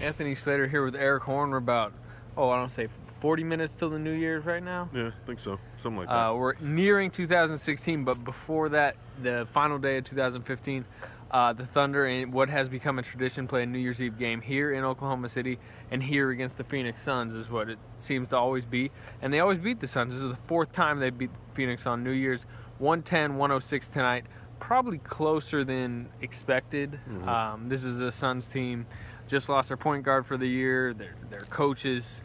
Anthony Slater here with Eric Horn. We're about, I don't say 40 minutes till the New Year's right now. Yeah, I think so. Something like that. We're nearing 2016, but before that, the final day of 2015, the Thunder, in what has become a tradition, play a New Year's Eve game here in Oklahoma City and here against the Phoenix Suns is what it seems to always be. And they always beat the Suns. This is the fourth time they beat Phoenix on New Year's. 110-106 tonight. Probably closer than expected. Mm-hmm. This is a Suns team. Just lost their point guard for the year. Their coaches'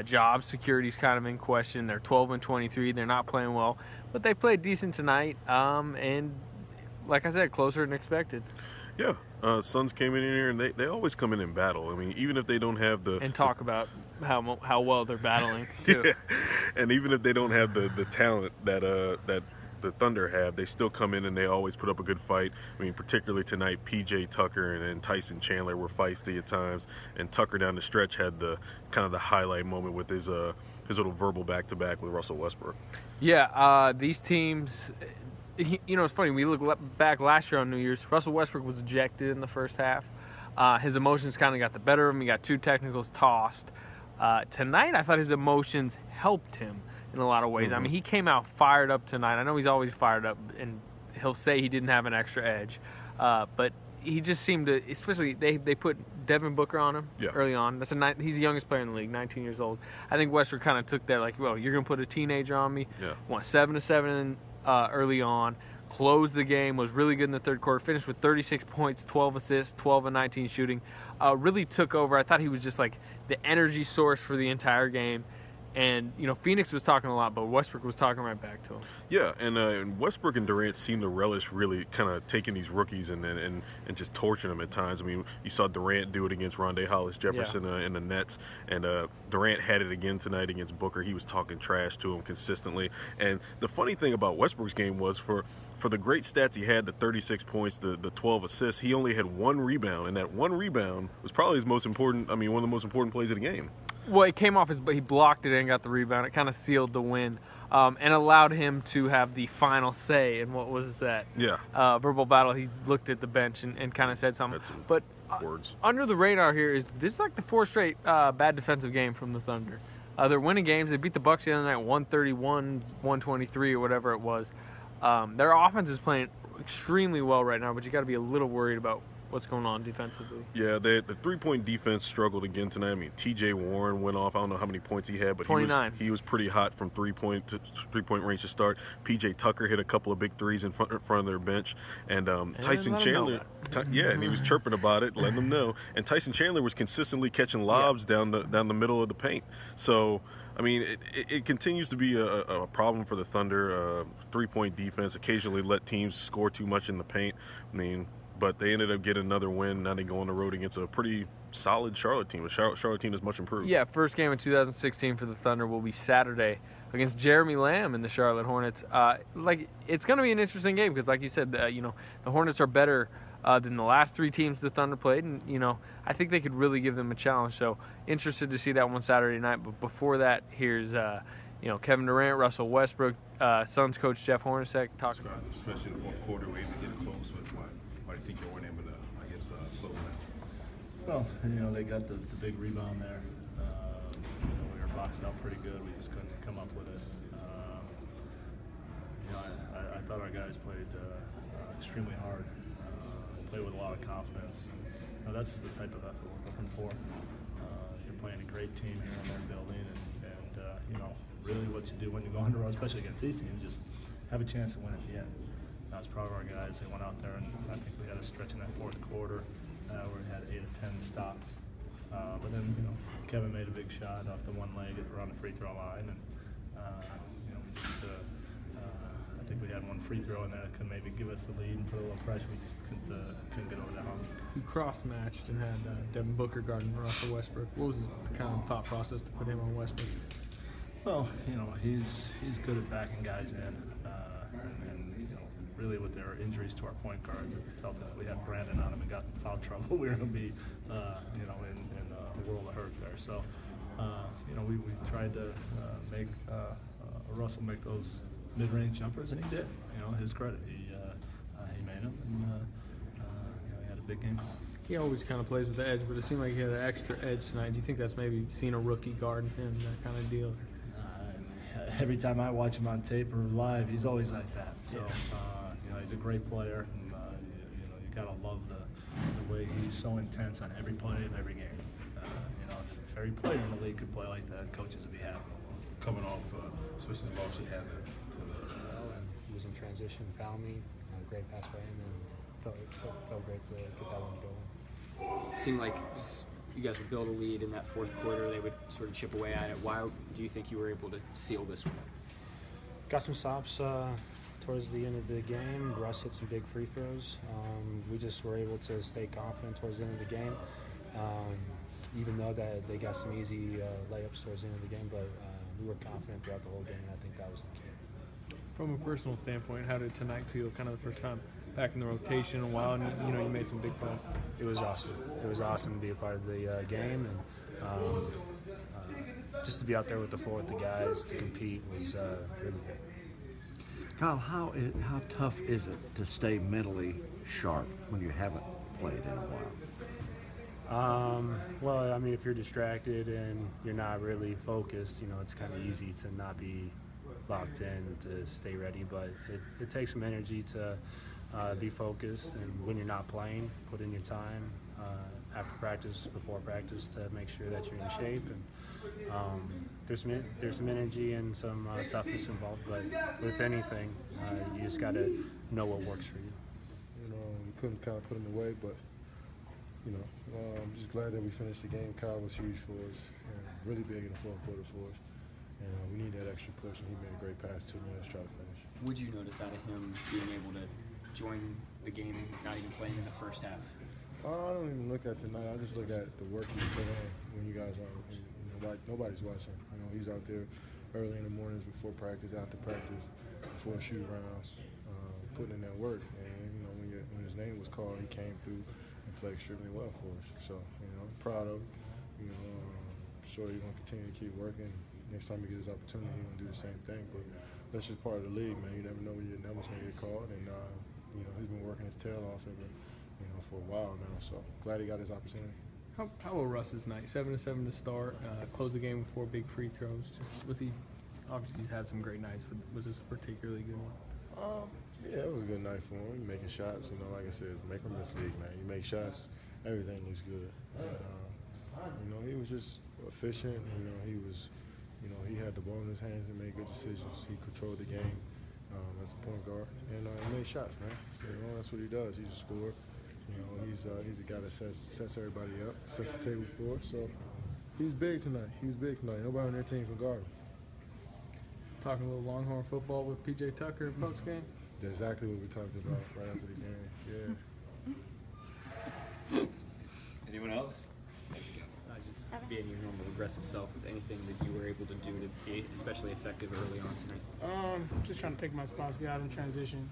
job security's kind of in question. They're 12-23. They're not playing well, but they played decent tonight. And like I said, closer than expected. Yeah, Suns came in here and they always come in battle. I mean, even if they don't have talk about how well they're battling too. Yeah. And even if they don't have the talent that the Thunder have, they still come in and they always put up a good fight. I mean, particularly tonight, PJ Tucker and Tyson Chandler were feisty at times, and Tucker down the stretch had the kind of the highlight moment with his little verbal back-to-back with Russell Westbrook. Yeah, these teams, it's funny, we look back last year on New Year's, Russell Westbrook was ejected in the first half. His emotions kind of got the better of him. He got 2 technicals tossed. Tonight, I thought his emotions helped him in a lot of ways. Mm-hmm. I mean, he came out fired up tonight. I know he's always fired up, and he'll say he didn't have an extra edge. But he just seemed to, especially they put Devin Booker on him early on. He's the youngest player in the league, 19 years old. I think Westbrook kind of took that like, well, you're going to put a teenager on me. Yeah. Went 7-7 early on. Closed the game, was really good in the third quarter, finished with 36 points, 12 assists, 12 and 19 shooting. Really took over. I thought he was just like the energy source for the entire game. And, Phoenix was talking a lot, but Westbrook was talking right back to him. Yeah, and Westbrook and Durant seem to relish really kind of taking these rookies and just torching them at times. I mean, you saw Durant do it against Rondé Hollis-Jefferson in the Nets, and Durant had it again tonight against Booker. He was talking trash to him consistently. And the funny thing about Westbrook's game was for the great stats he had, the 36 points, the 12 assists, he only had 1 rebound, and that 1 rebound was probably one of the most important plays of the game. Well, it came off he blocked it and got the rebound. It kind of sealed the win and allowed him to have the final say in what was that verbal battle. He looked at the bench and kind of said something. But words. Under the radar here is this is like the 4th straight bad defensive game from the Thunder. They're winning games. They beat the Bucks the other night 131-123 or whatever it was. Their offense is playing extremely well right now, but you got to be a little worried about what's going on defensively. Yeah, the 3-point defense struggled again tonight. I mean, T.J. Warren went off. I don't know how many points he had, but 29. He was pretty hot from three-point range to start. P.J. Tucker hit a couple of big threes in front of their bench. And Tyson Chandler, and he was chirping about it, letting them know. And Tyson Chandler was consistently catching lobs down the middle of the paint. So, I mean, it continues to be a problem for the Thunder. 3-point defense occasionally let teams score too much in the paint. I mean, but they ended up getting another win. Now they go on the road against a pretty solid Charlotte team. The Charlotte team is much improved. Yeah, first game in 2016 for the Thunder will be Saturday against Jeremy Lamb and the Charlotte Hornets. It's going to be an interesting game because, like you said, the Hornets are better than the last 3 teams the Thunder played, and I think they could really give them a challenge. So interested to see that one Saturday night. But before that, here's Kevin Durant, Russell Westbrook, Suns coach Jeff Hornacek talking about it. Especially in the fourth quarter, we were able to get it close with why do you think you weren't able to, close that? Well, they got the big rebound there. We were boxed out pretty good. We just couldn't come up with it. I thought our guys played extremely hard. Played with a lot of confidence. That's the type of effort we're looking for. You're playing a great team here in their building, and really what you do when you go on the road, especially against these teams, just have a chance to win at the end. I was proud of our guys. They went out there, and I think we had a stretch in that fourth quarter where we had 8 of 10 stops. But then, Kevin made a big shot off the one leg around the free throw line, and I think we had one free throw in there that could maybe give us a lead and put a little pressure. We just couldn't get over that hump. You cross-matched and had Devin Booker guarding Russell Westbrook. What was the kind of thought process to put him on Westbrook? Well, he's good at backing guys in, and really with their injuries to our point guards, we felt that if we had Brandon on him and got in foul trouble, we were going to be, in a world of hurt there. So, we tried to make Russell make those mid-range jumpers, and he did. His credit, he made them, and he had a big game. he always kind of plays with the edge, but it seemed like he had an extra edge tonight. Do you think that's maybe seeing a rookie guarding him, that kind of deal? Every time I watch him on tape or live, he's always like that. So, he's a great player. And, you gotta love the way he's so intense on every play of every game. If every player in the league could play like that, coaches would be happy. Coming off, especially the loss you had And he was in transition, fouled me, great pass by him, and felt great to get that one going. It seemed like you guys would build a lead in that fourth quarter. They would sort of chip away at it. Why do you think you were able to seal this one? Got some stops towards the end of the game. Russ hit some big free throws. We just were able to stay confident towards the end of the game, even though that they got some easy layups towards the end of the game. But we were confident throughout the whole game, and I think that was the key. From a personal standpoint, how did tonight feel? Kind of the first time back in the rotation in a while, and you made some big plays. It was awesome. It was awesome to be a part of the game, and just to be out there with the floor with the guys to compete was really good. Kyle, how tough is it to stay mentally sharp when you haven't played in a while? Well, I mean, if you're distracted and you're not really focused, it's kind of easy to not be locked in, to stay ready. But it takes some energy to be focused, and when you're not playing, put in your time after practice, before practice, to make sure that you're in shape. And there's some energy and some toughness involved, but with anything, you just got to know what works for you. We couldn't kind of put him away, but I'm just glad that we finished the game. Kyle was huge for us, and really big in the fourth quarter for us. And we need that extra push, and he made a great pass to me. Let's try to finish. Would you notice out of him being able to join the game, not even playing in the first half? I don't even look at tonight. I just look at the work he put in when you guys aren't. Nobody's watching. He's out there early in the mornings before practice, after practice, before shoot rounds, putting in that work. And when his name was called, he came through and played extremely well for us. So I'm proud of him. I'm sure he's going to continue to keep working. Next time he gets his opportunity, he's going to do the same thing. But that's just part of the league, man. You never know when your number's going to get called. And he's been working his tail off for a while now. So glad he got his opportunity. How was Russ's night? 7-7 to start. Closed the game with 4 big free throws. Obviously he's had some great nights, but was this a particularly good one? Yeah, it was a good night for him. He's making shots. Like I said, make or miss league, man. You make shots, everything looks good. And, he was just efficient. He was, he had the ball in his hands and made good decisions. He controlled the game as a point guard, and he made shots, man. That's what he does. He's a scorer. He's a guy that sets everybody up, sets the table for us. So he was big tonight. Nobody on their team can guard him. Talking a little Longhorn football with PJ Tucker post game. That's exactly what we talked about right after the game. Yeah. Anyone else? Just being your normal aggressive self, with anything that you were able to do to be especially effective early on tonight? Just trying to pick my spots, get out in transition,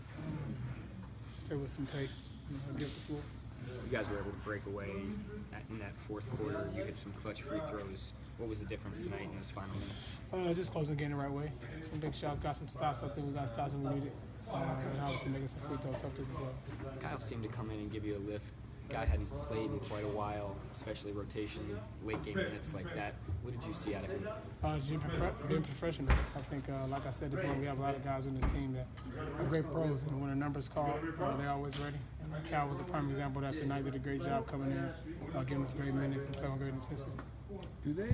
stay with some pace, get the floor. You guys were able to break away in that fourth quarter. You hit some clutch free throws. What was the difference tonight in those final minutes? Just closing the game the right way. Some big shots, got some stops. I think we got stops when we needed. And obviously making some free throws helped us as well. Kyle seemed to come in and give you a lift. Guy hadn't played in quite a while, especially rotation, late game minutes like that. What did you see out of him? Being professional. I think, like I said, this morning we have a lot of guys on this team that are great pros, and when a number's called, they're always ready. And Cal was a prime example of that tonight. Did a great job coming in, giving us great minutes and playing great intensity. Do they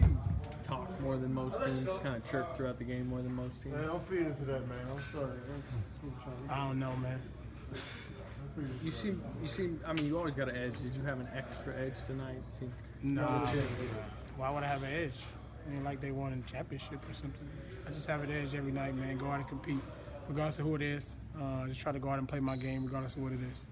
talk more than most teams? Kind of chirp throughout the game more than most teams? Man, I'm feeding to that, man. I'm starting. I don't know, man. You seem. I mean, you always got an edge. Did you have an extra edge tonight? No. Why would I have an edge? Ain't like they won a championship or something. I just have an edge every night, man. Go out and compete, regardless of who it is. Just try to go out and play my game, regardless of what it is.